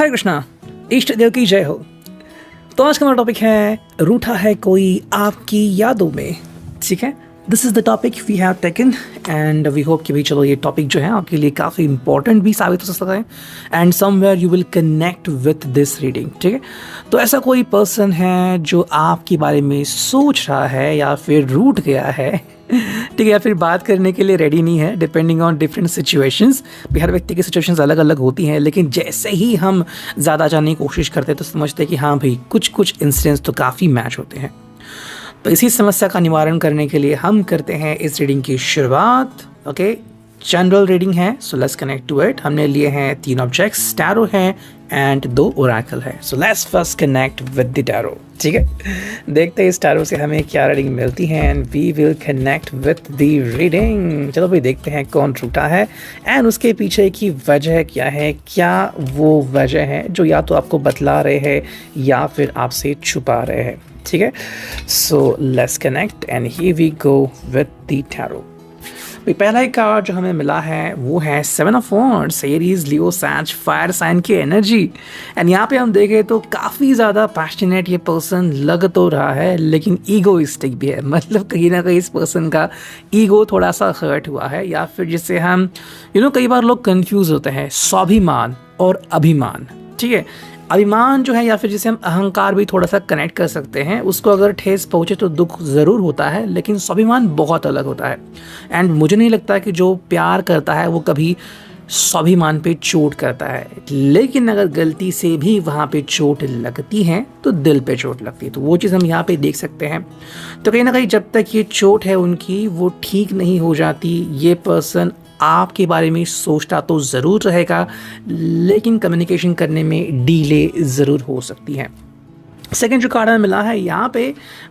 हरे कृष्णा, इष्ट देव की जय हो। तो आज का हमारा टॉपिक है रूठा है कोई आपकी यादों में। ठीक है, this is the topic we have taken and we hope कि भाई चलो ये टॉपिक जो है आपके लिए काफ़ी इंपॉर्टेंट भी साबित हो सकता है and somewhere you will connect with this reading. ठीक है, तो ऐसा कोई पर्सन है जो आपके बारे में सोच रहा है या फिर रूठ गया है, ठीक है, या फिर बात करने के लिए रेडी नहीं है, डिपेंडिंग ऑन डिफरेंट सिचुएशंस। हर व्यक्ति की सिचुएशंस अलग अलग होती हैं, लेकिन जैसे ही हम ज़्यादा जानने की कोशिश करते हैं तो समझते हैं कि हाँ भाई कुछ इंसिडेंट्स तो काफ़ी मैच होते हैं। तो इसी समस्या का निवारण करने के लिए हम करते हैं इस रीडिंग की शुरुआत। ओके, जनरल रीडिंग है, so let's connect to it. हमने लिए हैं 3 ऑब्जेक्ट्स, टैरो है एंड 2 ओरेकल है। So let's first connect with the tarot. ठीक है, देखते हैं इस टैरो से हमें क्या रीडिंग मिलती है and we will connect with the reading. चलो भाई देखते हैं कौन रूठा है एंड उसके पीछे की वजह क्या है, क्या वो वजह है जो या तो आपको बतला रहे हैं या फिर आपसे छुपा रहे हैं। ठीक है, so let's connect and here we go with the tarot. पहला एक कार्ड जो हमें मिला है वो है 7 ऑफ वॉन्ड्स, एरीज, लियो, सैज, फायर साइन की एनर्जी। एंड यहाँ पे हम देखें तो काफ़ी ज़्यादा पैशनेट ये पर्सन लग तो रहा है, लेकिन ईगोइस्टिक भी है। मतलब कहीं ना कहीं इस पर्सन का ईगो थोड़ा सा हर्ट हुआ है, या फिर जिससे हम कई बार लोग कंफ्यूज होते हैं स्वाभिमान और अभिमान। ठीक है, अभिमान जो है या फिर जिसे हम अहंकार भी थोड़ा सा कनेक्ट कर सकते हैं, उसको अगर ठेस पहुंचे तो दुख ज़रूर होता है, लेकिन स्वाभिमान बहुत अलग होता है। एंड मुझे नहीं लगता कि जो प्यार करता है वो कभी स्वाभिमान पे चोट करता है, लेकिन अगर गलती से भी वहाँ पे चोट लगती है तो दिल पे चोट लगती है। तो वो चीज़ हम यहाँ पे देख सकते हैं। तो कहीं ना कहीं जब तक ये चोट है उनकी वो ठीक नहीं हो जाती, ये पर्सन आपके बारे में सोचता तो ज़रूर रहेगा, लेकिन कम्युनिकेशन करने में डीले ज़रूर हो सकती है। सेकेंड जो कार्ड हमें मिला है यहाँ पे,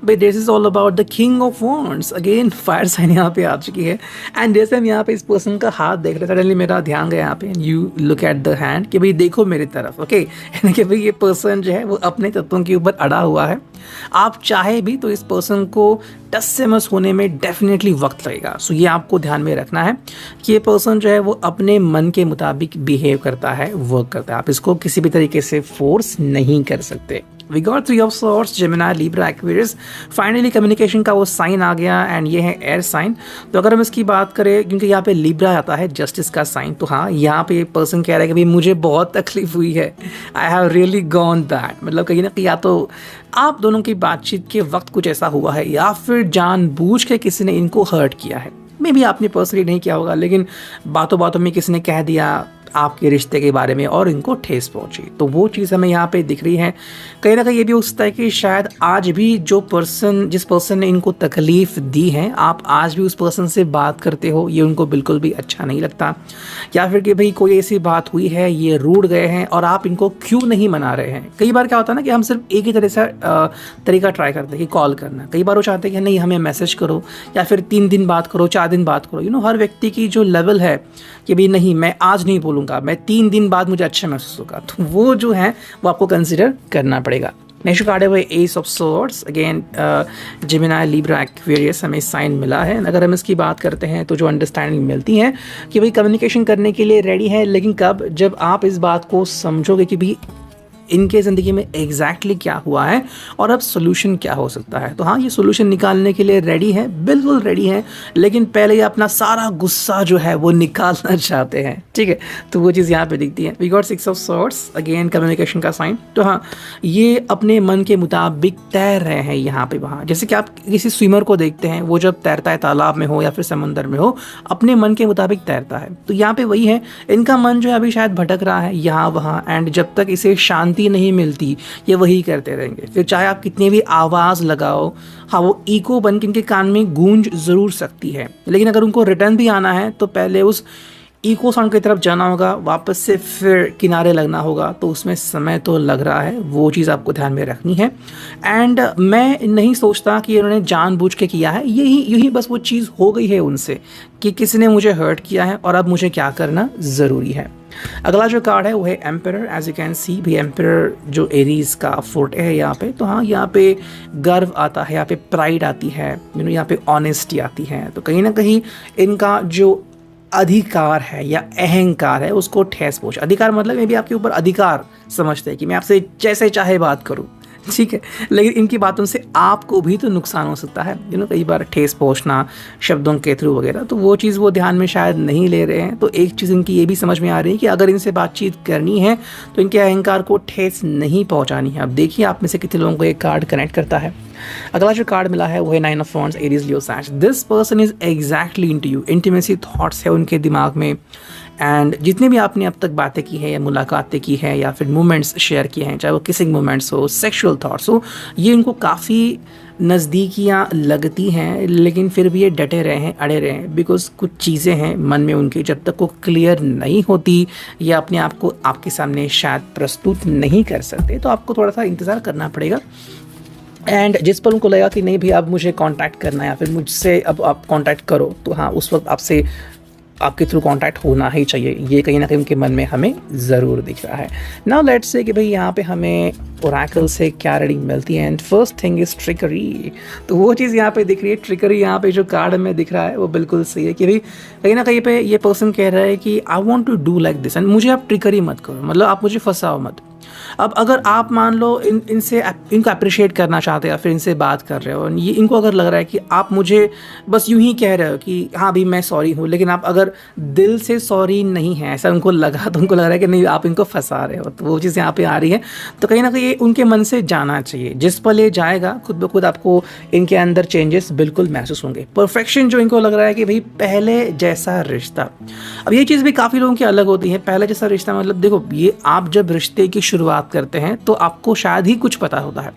भाई this is all about the king of wands. Again fire sign यहाँ पे आ चुकी है एंड जैसे हम यहाँ पे इस पर्सन का हाथ देख रहे थे, सडनली मेरा ध्यान गया यहाँ पे, you look at the hand कि भाई देखो मेरी तरफ। ओके, यानी कि भाई ये पर्सन जो है वो अपने तत्वों के ऊपर अड़ा हुआ है। आप चाहे भी तो इस पर्सन को टस से मस होने में डेफिनेटली वक्त लगेगा। सो ये आपको ध्यान में रखना है कि ये पर्सन जो है वो अपने मन के मुताबिक बिहेव करता है, वर्क करता है। आप इसको किसी भी तरीके से फोर्स नहीं कर सकते। We got 3 of swords, Gemini, Libra, Aquarius. Finally communication का वो साइन आ गया एंड ये है एयर साइन। तो अगर हम इसकी बात करें, क्योंकि यहाँ पे लिब्रा आता है जस्टिस का साइन, तो हाँ यहाँ पे पर्सन कह रहा है कि भाई मुझे बहुत तकलीफ हुई है, I have really gone that. मतलब कहीं ना कहीं या तो आप दोनों की बातचीत के वक्त कुछ ऐसा हुआ है या फिर जानबूझ के किसी ने इनको हर्ट किया है। मे बी आपने पर्सनली नहीं किया होगा, लेकिन बातों बातों में किसी ने कह दिया आपके रिश्ते के बारे में और इनको ठेस पहुंची। तो वो चीज़ हमें यहाँ पे दिख रही है। कहीं ना कहीं ये भी हो सकता है कि शायद आज भी जिस पर्सन ने इनको तकलीफ़ दी है, आप आज भी उस पर्सन से बात करते हो, ये उनको बिल्कुल भी अच्छा नहीं लगता। या फिर कि भाई कोई ऐसी बात हुई है, ये रूठ गए हैं और आप इनको क्यों नहीं मना रहे हैं। कई बार क्या होता है ना कि हम सिर्फ एक ही तरह से तरीका ट्राई करते हैं कि कॉल करना। कई बार वो चाहते हैं कि नहीं हमें मैसेज करो या फिर 3 दिन बात करो, 4 दिन बात करो। हर व्यक्ति की जो लेवल है कि भाई नहीं मैं आज नहीं बोलूँगा, मैं 3 दिन बाद मुझे अच्छा महसूस होगा, तो वो जो है वो आपको कंसिडर करना पड़ेगा। नेक्स्ट कार्ड है वो S of swords. Again Gemini, Libra, Aquarius हमें साइन मिला है। अगर हम इसकी बात करते हैं तो जो अंडरस्टैंडिंग मिलती है कि भाई कम्युनिकेशन करने के लिए रेडी है, लेकिन कब, जब आप इस बात को समझोगे कि भाई इनके ज़िंदगी में एग्जैक्टली क्या हुआ है और अब सोल्यूशन क्या हो सकता है। तो हाँ, ये सोल्यूशन निकालने के लिए रेडी है, बिल्कुल रेडी है, लेकिन पहले ये अपना सारा गुस्सा जो है वो निकालना चाहते हैं। ठीक है, तो वो चीज़ यहाँ पे दिखती है। We got 6 of swords, again communication का साइन। तो हाँ, ये अपने मन के मुताबिक तैर रहे हैं यहाँ पे वहाँ। जैसे कि आप किसी स्विमर को देखते हैं, वो जब तैरता है तालाब में हो या फिर समंदर में हो, अपने मन के मुताबिक तैरता है। तो यहाँ पे वही है, इनका मन जो है अभी शायद भटक रहा है यहाँ वहाँ, एंड जब तक इसे शांति नहीं मिलती ये वही करते रहेंगे। फिर चाहे आप कितनी भी आवाज़ लगाओ, हाँ वो इको बन के इनके कान में गूंज ज़रूर सकती है, लेकिन अगर उनको रिटर्न भी आना है तो पहले उस इको साउंड की तरफ जाना होगा, वापस से फिर किनारे लगना होगा, तो उसमें समय तो लग रहा है। वो चीज़ आपको ध्यान में रखनी है। एंड मैं नहीं सोचता कि उन्होंने जानबूझ के किया है, यही बस वो चीज़ हो गई है उनसे कि किसी ने मुझे हर्ट किया है और अब मुझे क्या करना ज़रूरी है। अगला जो कार्ड है वो है emperor. As you can see भी एम्परर जो एरीज का फोर्टे है यहाँ पे, तो हाँ यहाँ पे गर्व आता है, यहाँ पे प्राइड आती है, यहाँ पे ऑनेस्टी आती है। तो कहीं ना कहीं इनका जो अधिकार है या अहंकार है उसको ठेस पहुंचे। अधिकार मतलब मे भी आपके ऊपर अधिकार समझते हैं कि मैं आपसे जैसे चाहे बात करूं, ठीक है, लेकिन इनकी बातों से आपको भी तो नुकसान हो सकता है, कई बार ठेस पहुंचना शब्दों के थ्रू वगैरह, तो वो चीज़ वो ध्यान में शायद नहीं ले रहे हैं। तो एक चीज़ इनकी ये भी समझ में आ रही है कि अगर इनसे बातचीत करनी है तो इनके अहंकार को ठेस नहीं पहुंचानी है। अब देखिए आप में से कितने लोगों को एक कार्ड कनेक्ट करता है। अगला जो कार्ड मिला है वो है 9 of wands, Aries, Leo, Sag. This person is exactly into you. Intimacy thoughts है उनके दिमाग में, एंड जितने भी आपने अब तक बातें की है या मुलाकातें की हैं या फिर मोमेंट्स शेयर किए हैं, चाहे वो किसिंग मोमेंट्स हो, सेक्सुअल थॉट्स हो, ये इनको काफ़ी नज़दीकियाँ लगती हैं, लेकिन फिर भी ये डटे रहे हैं, अड़े रहे हैं, बिकॉज कुछ चीज़ें हैं मन में उनकी जब तक वो क्लियर नहीं होती या अपने आप को आपके सामने शायद प्रस्तुत नहीं कर सकते, तो आपको थोड़ा सा इंतज़ार करना पड़ेगा। एंड जिस पर उनको लगा कि नहीं भी अब मुझे कांटेक्ट करना है या फिर मुझसे अब आप कांटेक्ट करो, तो हाँ उस वक्त आपसे आपके थ्रू कांटेक्ट होना ही चाहिए, ये कहीं ना कहीं उनके मन में हमें ज़रूर दिख रहा है। नाउ लेट्स से कि भाई यहाँ पे हमें ओरेकल से क्या रीडिंग मिलती है। And first thing is trickery. तो वो चीज़ यहाँ पे दिख रही है, ट्रिकरी यहाँ पे जो कार्ड में दिख रहा है वो बिल्कुल सही है कि भाई कहीं ना कहीं पे ये पर्सन कह रहा है कि I want to do like this, and मुझे आप ट्रिकरी मत करो, मतलब आप मुझे फंसाओ मत। अब अगर आप मान लो इनको अप्रिशिएट करना चाहते हो या फिर इनसे बात कर रहे हो, ये इनको अगर लग रहा है कि आप मुझे बस यूं ही कह रहे हो कि हाँ भाई मैं सॉरी हूँ, लेकिन आप अगर दिल से सॉरी नहीं है ऐसा उनको लगा, तो उनको लग रहा है कि नहीं आप इनको फंसा रहे हो, तो वो चीज़ यहाँ पे आ रही है। तो कहीं ना कहीं ये उनके मन से जाना चाहिए, जिस पल ये जाएगा खुद ब खुद आपको इनके अंदर चेंजेस बिल्कुल महसूस होंगे। परफेक्शन जो इनको लग रहा है कि भाई पहले जैसा रिश्ता, अब ये चीज़ भी काफ़ी लोगों की अलग होती है। पहले जैसा रिश्ता मतलब देखो, ये आप जब रिश्ते की शुरुआत करते हैं तो आपको शायद ही कुछ पता होता है,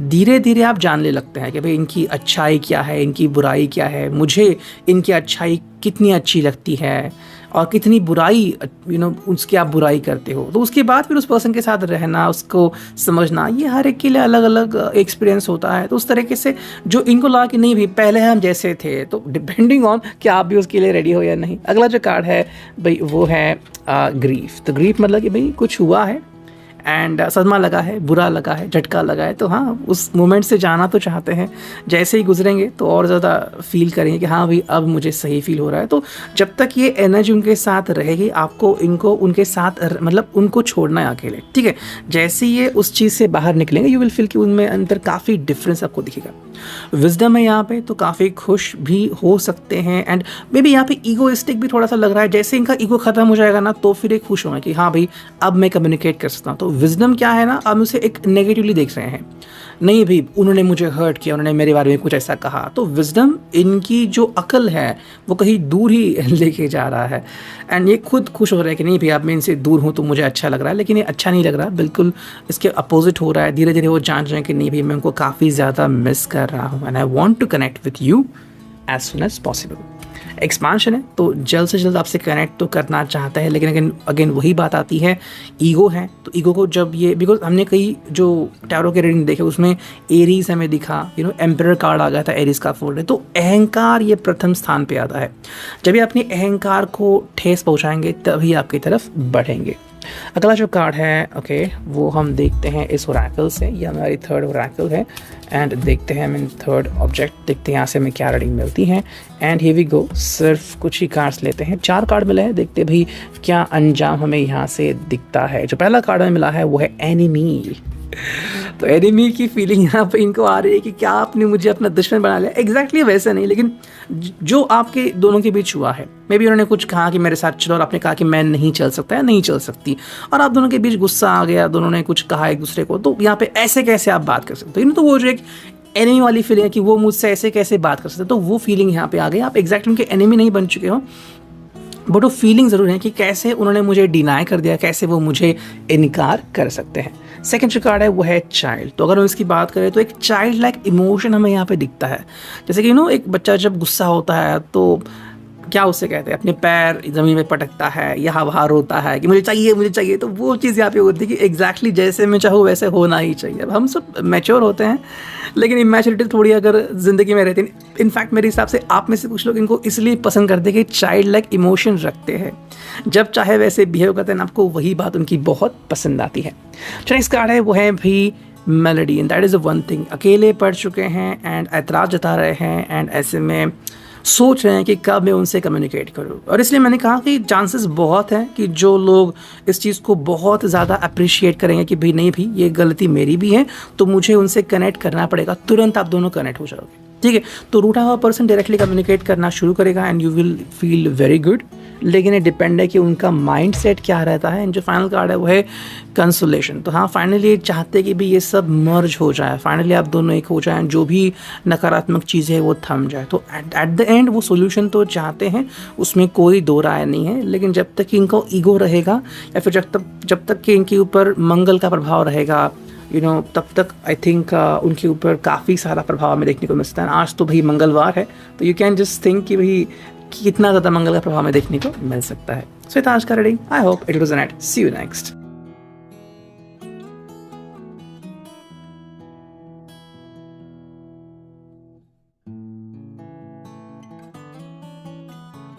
धीरे धीरे आप जानने लगते हैं कि भाई इनकी अच्छाई क्या है, इनकी बुराई क्या है, मुझे इनकी अच्छाई कितनी अच्छी लगती है और कितनी बुराई उसकी आप बुराई करते हो। तो उसके बाद फिर उस पर्सन के साथ रहना, उसको समझना, ये हर एक के लिए अलग अलग एक्सपीरियंस होता है। तो उस तरीके से जो इनको लगा कि नहीं भी पहले हम जैसे थे, तो डिपेंडिंग ऑन कि आप भी उसके लिए रेडी हो या नहीं। अगला जो कार्ड है भाई वो है ग्रीफ। तो ग्रीफ मतलब कि भाई कुछ हुआ है एंड सदमा लगा है, बुरा लगा है, झटका लगा है, तो हाँ उस मोमेंट से जाना तो चाहते हैं। जैसे ही गुजरेंगे तो और ज़्यादा फील करेंगे कि हाँ भाई अब मुझे सही फील हो रहा है। तो जब तक ये एनर्जी उनके साथ रहेगी आपको इनको उनके साथ मतलब उनको छोड़ना है अकेले, ठीक है। जैसे ये उस चीज़ से बाहर निकलेंगे यू विल फील कि उनमें अंदर काफ़ी डिफरेंस आपको दिखेगा। विजडम है यहाँ पे, तो काफ़ी खुश भी हो सकते हैं एंड मे बी यहाँ पे ईगोइस्टिक भी थोड़ा सा लग रहा है। जैसे इनका ईगो खत्म हो जाएगा ना तो फिर एक खुश होंगे कि हाँ भाई अब मैं कम्युनिकेट कर सकता हूँ। तो विजडम क्या है ना, आप उसे एक नेगेटिवली देख रहे हैं, नहीं भी उन्होंने मुझे हर्ट किया, उन्होंने मेरे बारे में कुछ ऐसा कहा। तो विजडम इनकी जो अकल है वो कहीं दूर ही लेके जा रहा है एंड ये खुद खुश हो रहा है कि नहीं भी अब मैं इनसे दूर हूँ तो मुझे अच्छा लग रहा है, लेकिन ये अच्छा नहीं लग रहा, बिल्कुल इसके अपोजिट हो रहा है। धीरे धीरे वो जान रहे हैं कि नहीं भी मैं उनको काफ़ी ज़्यादा मिस कर रहा हूँ and I want to connect with you as soon as possible. Expansion है तो जल्द से जल्द आपसे कनेक्ट तो करना चाहता है, लेकिन अगेन वही बात आती है, ईगो है। तो ईगो को जब ये बिकॉज हमने कई जो टैरो के रीडिंग देखे उसमें एरीज हमें दिखा, एम्परर कार्ड आ गया था एरीज का फोल्ड है, तो अहंकार ये प्रथम स्थान पे आता है। जब ये अपने अहंकार को ठेस पहुंचाएंगे तभी आपकी तरफ बढ़ेंगे। अगला जो कार्ड है ओके वो हम देखते हैं इस ओरेकल से, ये हमारी थर्ड ओरेकल है एंड देखते हैं हम थर्ड ऑब्जेक्ट, देखते हैं यहाँ से हमें क्या रीडिंग मिलती है। एंड हियर वी गो, सिर्फ कुछ ही कार्ड्स लेते हैं, 4 कार्ड मिले हैं, देखते भाई क्या अंजाम हमें यहाँ से दिखता है। जो पहला कार्ड हमें मिला है वो है एनिमी। तो एनिमी की फीलिंग यहाँ पे इनको आ रही है कि क्या आपने मुझे अपना दुश्मन बना लिया। एग्जैक्टली वैसे नहीं, लेकिन जो आपके दोनों के बीच हुआ है, मे बी उन्होंने कुछ कहा कि मेरे साथ चलो और आपने कहा कि मैं नहीं चल सकता या नहीं चल सकती, और आप दोनों के बीच गुस्सा आ गया, दोनों ने कुछ कहा एक दूसरे को, तो यहाँ पे ऐसे कैसे आप बात कर सकते हो। तो वो जो एक एनिमी वाली फीलिंग है कि वो मुझसे ऐसे कैसे बात कर सकते, तो वो फीलिंग यहाँ पे आ गई। आप एग्जैक्टली उनके एनिमी नहीं बन चुके हो, बट वो फीलिंग ज़रूर है कि कैसे उन्होंने मुझे डिनाई कर दिया, कैसे वो मुझे इनकार कर सकते हैं। सेकंड जो कार्ड है वो है चाइल्ड। तो अगर हम इसकी बात करें तो एक चाइल्ड लाइक इमोशन हमें यहाँ पे दिखता है। जैसे कि एक बच्चा जब गुस्सा होता है तो क्या उससे कहते हैं, अपने पैर ज़मीन में पटकता है, यहाँ वहाँ रोता है कि मुझे चाहिए। तो वो चीज़ यहाँ पे होती है कि एग्जैक्टली जैसे मैं चाहूँ वैसे होना ही चाहिए। अब हम सब मैच्योर होते हैं, लेकिन इमेच्योरिटी थोड़ी अगर ज़िंदगी में रहती है, इनफैक्ट मेरे हिसाब से आप में से कुछ लोग इनको इसलिए पसंद करते हैं कि चाइल्ड लाइक इमोशन रखते हैं, जब चाहे वैसे बिहेव करते हैं, आपको वही बात उनकी बहुत पसंद आती है। जो नेक्स्ट कार्ड है वो है भी melody, and that is the one thing. अकेले पढ़ चुके हैं एंड ऐतराज़ जता रहे हैं एंड ऐसे में सोच रहे हैं कि कब मैं उनसे कम्युनिकेट करूं। और इसलिए मैंने कहा कि चांसेस बहुत हैं कि जो लोग इस चीज़ को बहुत ज़्यादा अप्रिशिएट करेंगे कि भाई नहीं भाई ये गलती मेरी भी है, तो मुझे उनसे कनेक्ट करना पड़ेगा, तुरंत आप दोनों कनेक्ट हो जाओगे। ठीक है, तो रूठा हुआ पर्सन डायरेक्टली कम्युनिकेट करना शुरू करेगा and you will feel very good. लेकिन ये डिपेंड है कि उनका माइंड सेट क्या रहता है। एंड जो फाइनल कार्ड है वो है कंसोलेशन। तो हाँ, फाइनली चाहते कि भी ये सब मर्ज हो जाए, फाइनली आप दोनों एक हो जाएं, जो भी नकारात्मक चीज़ है वो थम जाए। तो एट द एंड वो सोल्यूशन तो चाहते हैं, उसमें कोई दो राय नहीं है। लेकिन जब तक कि इनको ईगो रहेगा या फिर जब तक कि इनके ऊपर मंगल का प्रभाव रहेगा, तब तक आई थिंक उनके ऊपर काफ़ी सारा प्रभाव हमें देखने को मिलता है। आज तो भाई मंगलवार है, तो यू कैन जस्ट थिंक कि भाई कितना ज़्यादा मंगल का प्रभाव हमें देखने को मिल सकता है। सो आज का reading, I hope it was neat. See you next.